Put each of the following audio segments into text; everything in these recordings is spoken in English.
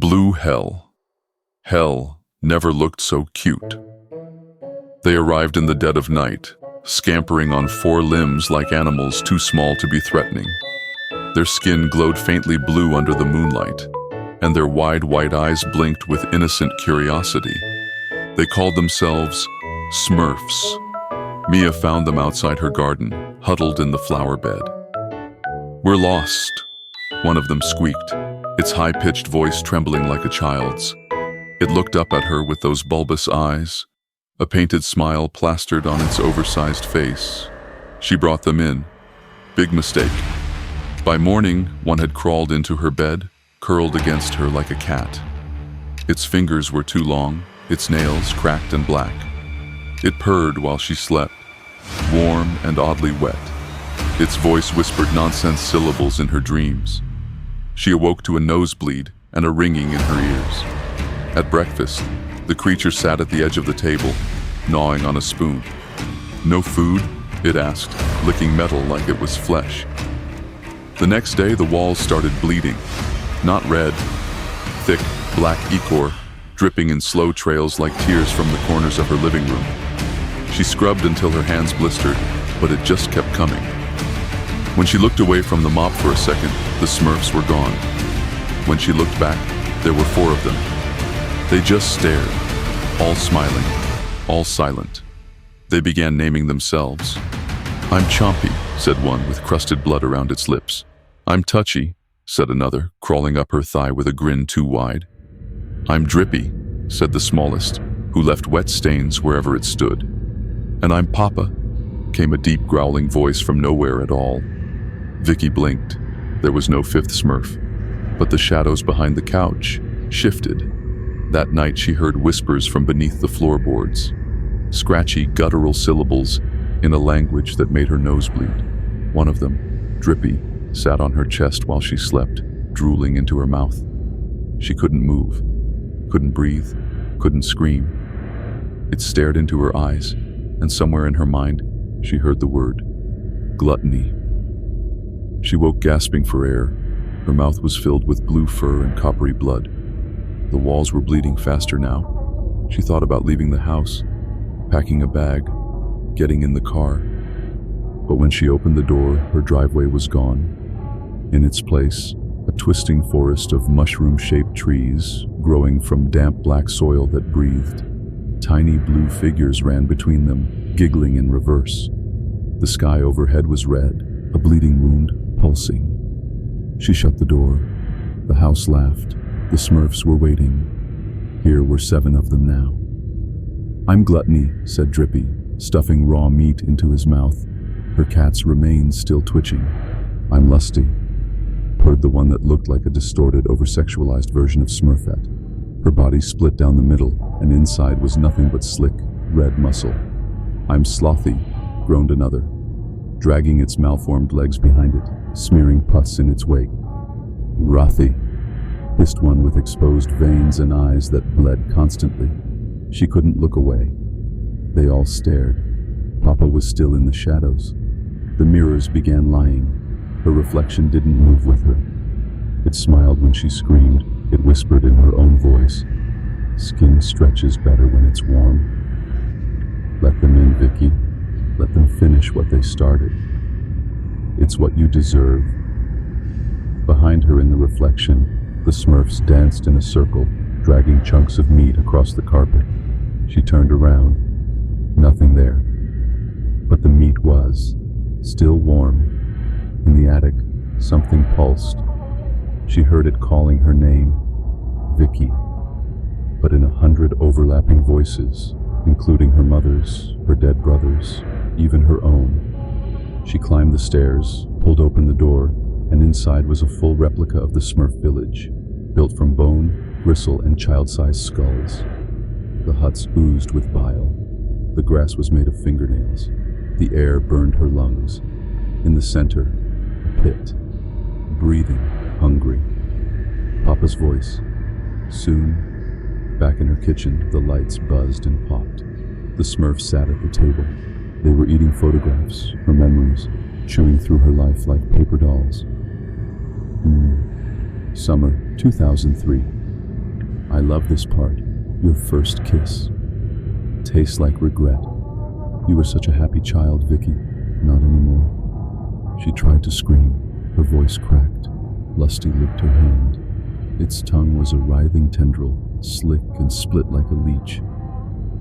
Blue hell. Hell never looked so cute. They arrived in the dead of night, scampering on four limbs like animals too small to be threatening. Their skin glowed faintly blue under the moonlight, and their wide white eyes blinked with innocent curiosity. They called themselves Smurfs. Mia found them outside her garden, huddled in the flower bed. "We're lost," one of them squeaked, its high-pitched voice trembling like a child's. It looked up at her with those bulbous eyes, a painted smile plastered on its oversized face. She brought them in. Big mistake. By morning, one had crawled into her bed, curled against her like a cat. Its fingers were too long, its nails cracked and black. It purred while she slept, warm and oddly wet. Its voice whispered nonsense syllables in her dreams. She awoke to a nosebleed and a ringing in her ears. At breakfast, the creature sat at the edge of the table, gnawing on a spoon. "No food?" it asked, licking metal like it was flesh. The next day, the walls started bleeding. Not red, thick, black ichor, dripping in slow trails like tears from the corners of her living room. She scrubbed until her hands blistered, but it just kept coming. When she looked away from the mop for a second, the Smurfs were gone. When she looked back, there were four of them. They just stared, all smiling, all silent. They began naming themselves. "I'm Chompy," said one with crusted blood around its lips. "I'm Touchy," said another, crawling up her thigh with a grin too wide. "I'm Drippy," said the smallest, who left wet stains wherever it stood. "And I'm Papa," came a deep growling voice from nowhere at all. Vicky blinked. There was no fifth Smurf, but the shadows behind the couch shifted. That night she heard whispers from beneath the floorboards, scratchy, guttural syllables in a language that made her nose bleed. One of them, Drippy, sat on her chest while she slept, drooling into her mouth. She couldn't move, couldn't breathe, couldn't scream. It stared into her eyes, and somewhere in her mind, she heard the word, gluttony. She woke gasping for air. Her mouth was filled with blue fur and coppery blood. The walls were bleeding faster now. She thought about leaving the house, packing a bag, getting in the car. But when she opened the door, her driveway was gone. In its place, a twisting forest of mushroom-shaped trees growing from damp black soil that breathed. Tiny blue figures ran between them, giggling in reverse. The sky overhead was red, a bleeding wound pulsing. She shut the door. The house laughed. The Smurfs were waiting. Here were 7 of them now. "I'm Gluttony," said Drippy, stuffing raw meat into his mouth. Her cat's remains still twitching. "I'm Lusty," purred the one that looked like a distorted, over-sexualized version of Smurfette. Her body split down the middle, and inside was nothing but slick, red muscle. "I'm Slothy," groaned another, dragging its malformed legs behind it, smearing pus in its wake. "Rothy," hissed one with exposed veins and eyes that bled constantly. She couldn't look away. They all stared. Papa was still in the shadows. The mirrors began lying. Her reflection didn't move with her. It smiled when she screamed. It whispered in her own voice, "Skin stretches better when it's warm." "Let them in, Vicky. Let them finish what they started. It's what you deserve." Behind her in the reflection, the Smurfs danced in a circle, dragging chunks of meat across the carpet. She turned around. Nothing there. But the meat was still warm. In the attic, something pulsed. She heard it calling her name, Vicky, but in 100 overlapping voices, including her mother's, her dead brother's, even her own. She climbed the stairs, pulled open the door, and inside was a full replica of the Smurf village, built from bone, gristle, and child-sized skulls. The huts oozed with bile. The grass was made of fingernails. The air burned her lungs. In the center, a pit, breathing, hungry. Papa's voice. Soon, back in her kitchen, the lights buzzed and popped. The Smurfs sat at the table. They were eating photographs, her memories, chewing through her life like paper dolls. Summer 2003. I love this part. Your first kiss. Tastes like regret. You were such a happy child, Vicky. Not anymore. She tried to scream. Her voice cracked. Lusty licked her hand. Its tongue was a writhing tendril, slick and split like a leech.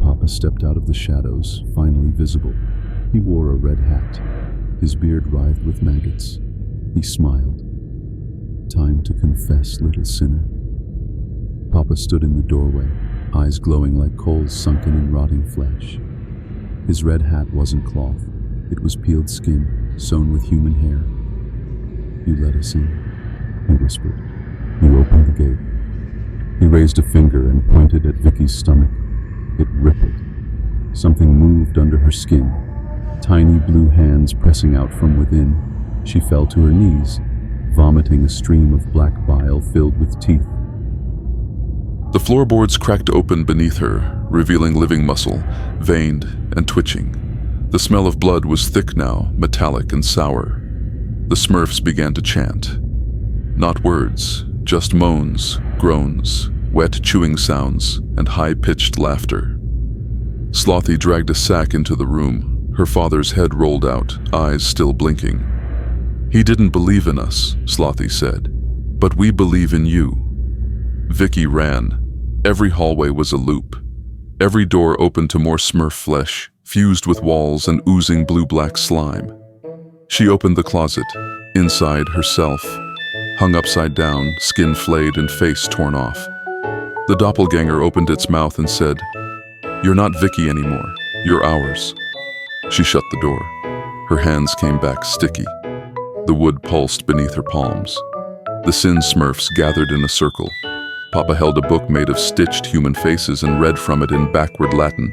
Papa stepped out of the shadows, finally visible. He wore a red hat. His beard writhed with maggots. He smiled. Time to confess, little sinner. Papa stood in the doorway, eyes glowing like coals sunken in rotting flesh. His red hat wasn't cloth. It was peeled skin, sewn with human hair. You let us in, he whispered. You opened the gate. He raised a finger and pointed at Vicky's stomach. It rippled. Something moved under her skin. Tiny blue hands pressing out from within. She fell to her knees, vomiting a stream of black bile filled with teeth. The floorboards cracked open beneath her, revealing living muscle, veined and twitching. The smell of blood was thick now, metallic and sour. The Smurfs began to chant. Not words, just moans, groans, wet chewing sounds, and high-pitched laughter. Slothy dragged a sack into the room, her father's head rolled out, eyes still blinking. He didn't believe in us, Slothy said, but we believe in you. Vicky ran. Every hallway was a loop. Every door opened to more Smurf flesh, fused with walls and oozing blue-black slime. She opened the closet. Inside, herself, hung upside down, skin flayed and face torn off. The doppelganger opened its mouth and said, "You're not Vicky anymore. You're ours." She shut the door. Her hands came back sticky. The wood pulsed beneath her palms. The Sin Smurfs gathered in a circle. Papa held a book made of stitched human faces and read from it in backward Latin.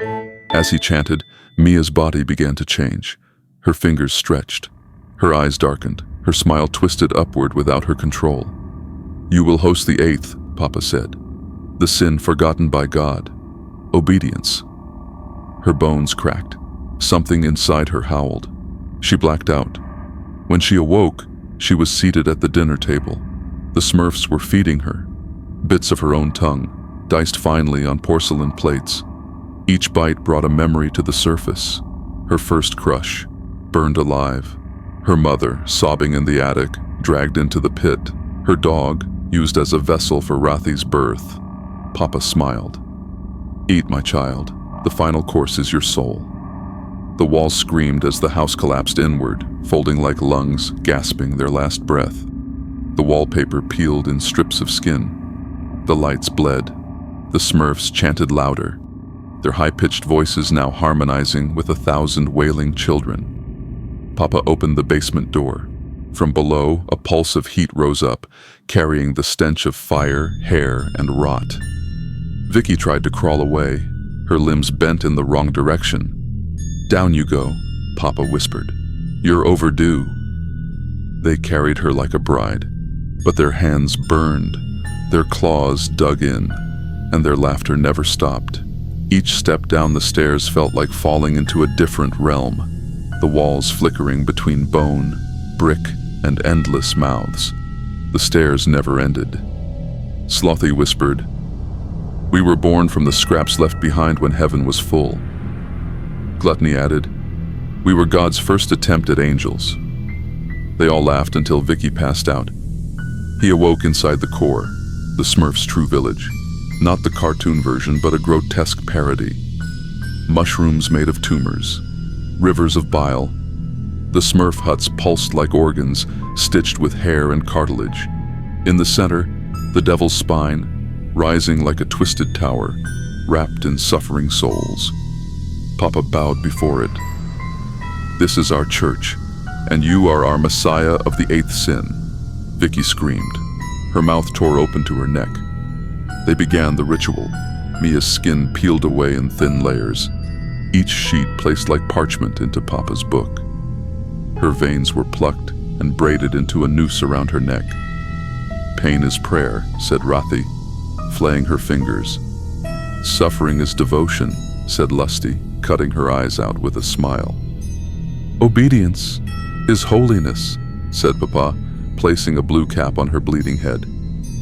As he chanted, Mia's body began to change. Her fingers stretched. Her eyes darkened. Her smile twisted upward without her control. "You will host the 8th, Papa said. The sin forgotten by God. Obedience." Her bones cracked. Something inside her howled. She blacked out. When she awoke, she was seated at the dinner table. The Smurfs were feeding her. Bits of her own tongue, diced finely on porcelain plates. Each bite brought a memory to the surface. Her first crush, burned alive. Her mother, sobbing in the attic, dragged into the pit. Her dog, used as a vessel for Rathi's birth. Papa smiled. "Eat, my child. The final course is your soul." The walls screamed as the house collapsed inward, folding like lungs, gasping their last breath. The wallpaper peeled in strips of skin. The lights bled. The Smurfs chanted louder, their high-pitched voices now harmonizing with 1,000 wailing children. Papa opened the basement door. From below, a pulse of heat rose up, carrying the stench of fire, hair, and rot. Vicky tried to crawl away, her limbs bent in the wrong direction. "Down you go," Papa whispered. "You're overdue." They carried her like a bride, but their hands burned. Their claws dug in, and their laughter never stopped. Each step down the stairs felt like falling into a different realm, the walls flickering between bone, brick, and endless mouths. The stairs never ended. Slothy whispered, "We were born from the scraps left behind when heaven was full." Gluttony added, "We were God's first attempt at angels." They all laughed until Vicky passed out. He awoke inside the core, the Smurfs' true village. Not the cartoon version, but a grotesque parody. Mushrooms made of tumors, rivers of bile. The Smurf huts pulsed like organs, stitched with hair and cartilage. In the center, the devil's spine, rising like a twisted tower, wrapped in suffering souls. Papa bowed before it. "This is our church, and you are our Messiah of the 8th sin." Vicky screamed. Her mouth tore open to her neck. They began the ritual. Mia's skin peeled away in thin layers, each sheet placed like parchment into Papa's book. Her veins were plucked and braided into a noose around her neck. "Pain is prayer," said Rathi, flaying her fingers. "Suffering is devotion," said Lusty, cutting her eyes out with a smile. "Obedience is holiness," said Papa, placing a blue cap on her bleeding head.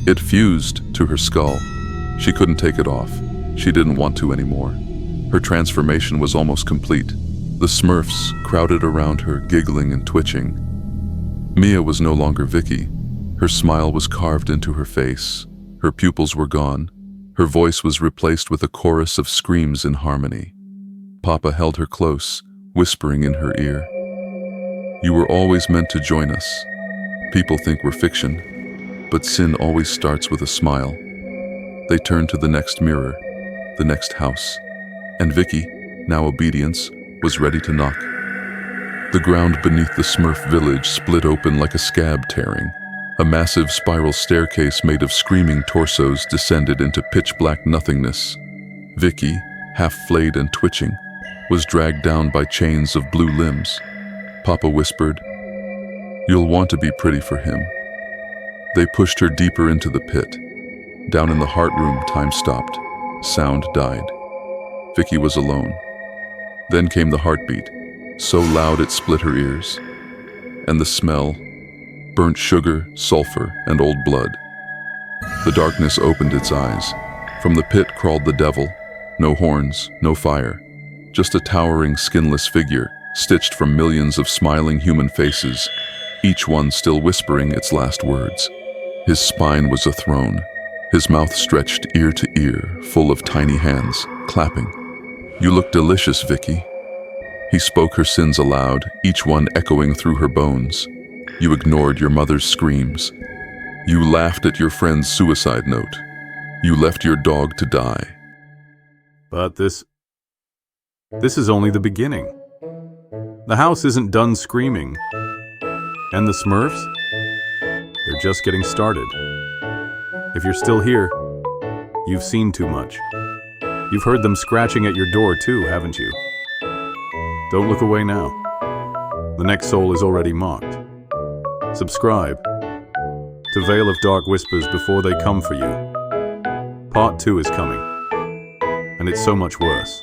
It fused to her skull. She couldn't take it off. She didn't want to anymore. Her transformation was almost complete. The Smurfs crowded around her, giggling and twitching. Mia was no longer Vicky. Her smile was carved into her face. Her pupils were gone. Her voice was replaced with a chorus of screams in harmony. Papa held her close, whispering in her ear, "You were always meant to join us. People think we're fiction, but sin always starts with a smile." They turned to the next mirror, the next house, and Vicky, now obedience, was ready to knock. The ground beneath the Smurf village split open like a scab tearing. A massive spiral staircase made of screaming torsos descended into pitch-black nothingness. Vicky, half-flayed and twitching, was dragged down by chains of blue limbs. Papa whispered, "You'll want to be pretty for him." They pushed her deeper into the pit. Down in the heart room, time stopped. Sound died. Vicky was alone. Then came the heartbeat, so loud it split her ears. And the smell, burnt sugar, sulfur, and old blood. The darkness opened its eyes. From the pit crawled the devil. No horns, no fire. Just a towering, skinless figure, stitched from millions of smiling human faces, each one still whispering its last words. His spine was a throne. His mouth stretched ear to ear, full of tiny hands, clapping. "You look delicious, Vicky." He spoke her sins aloud, each one echoing through her bones. "You ignored your mother's screams. You laughed at your friend's suicide note. You left your dog to die." But this is only the beginning. The house isn't done screaming. And the Smurfs? They're just getting started. If you're still here, you've seen too much. You've heard them scratching at your door too, haven't you? Don't look away now. The next soul is already marked. Subscribe to Veil of Dark Whispers before they come for you. Part 2 is coming, and it's so much worse.